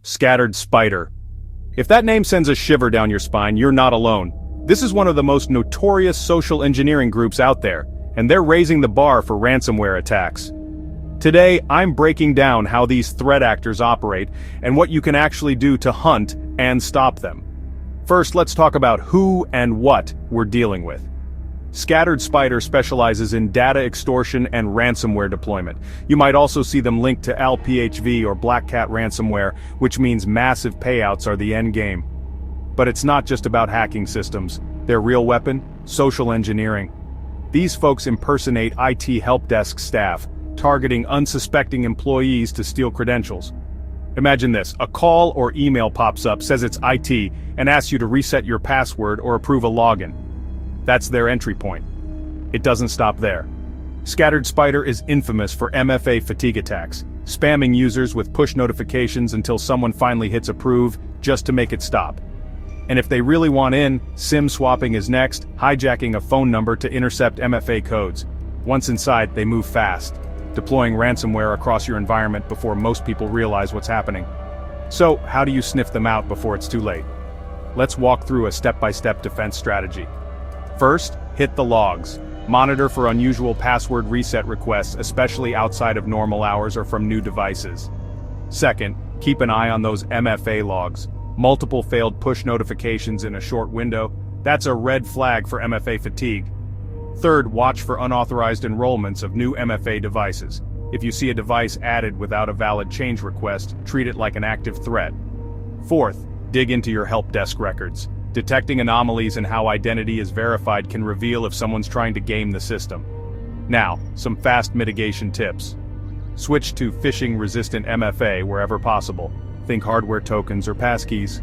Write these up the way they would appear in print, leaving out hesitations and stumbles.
Scattered spider. If that name sends a shiver down your spine, you're not alone. This is one of the most notorious social engineering groups out there, and they're raising the bar for ransomware attacks. Today, I'm breaking down how these threat actors operate and what you can actually do to hunt and stop them. First, let's talk about who and what we're dealing with. Scattered Spider specializes in data extortion and ransomware deployment. You might also see them linked to ALPHV or BlackCat ransomware, which means massive payouts are the end game. But it's not just about hacking systems. Their real weapon? Social engineering. These folks impersonate IT help desk staff, targeting unsuspecting employees to steal credentials. Imagine this: a call or email pops up, says it's IT, and asks you to reset your password or approve a login. That's their entry point. It doesn't stop there. Scattered Spider is infamous for MFA fatigue attacks, spamming users with push notifications until someone finally hits approve, just to make it stop. And if they really want in, SIM swapping is next, hijacking a phone number to intercept MFA codes. Once inside, they move fast, deploying ransomware across your environment before most people realize what's happening. So, how do you sniff them out before it's too late? Let's walk through a step-by-step defense strategy. First, hit the logs. Monitor for unusual password reset requests, especially outside of normal hours or from new devices. Second, keep an eye on those MFA logs. Multiple failed push notifications in a short window. That's a red flag for MFA fatigue. Third, watch for unauthorized enrollments of new MFA devices. If you see a device added without a valid change request, treat it like an active threat. Fourth, dig into your help desk records. Detecting anomalies in how identity is verified can reveal if someone's trying to game the system. Now, some fast mitigation tips. Switch to phishing-resistant MFA wherever possible. Think hardware tokens or passkeys.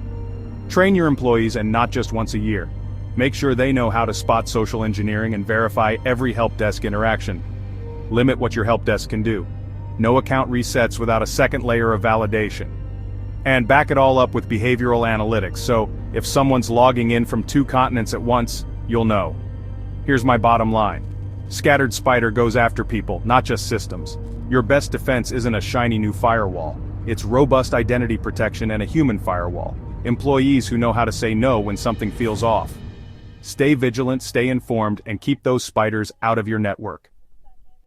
Train your employees, and not just once a year. Make sure they know how to spot social engineering and verify every help desk interaction. Limit what your help desk can do. No account resets without a second layer of validation. And back it all up with behavioral analytics, so if someone's logging in from 2 continents at once, you'll know. Here's my bottom line. Scattered Spider goes after people, not just systems. Your best defense isn't a shiny new firewall. It's robust identity protection and a human firewall. Employees who know how to say no when something feels off. Stay vigilant, stay informed, and keep those spiders out of your network.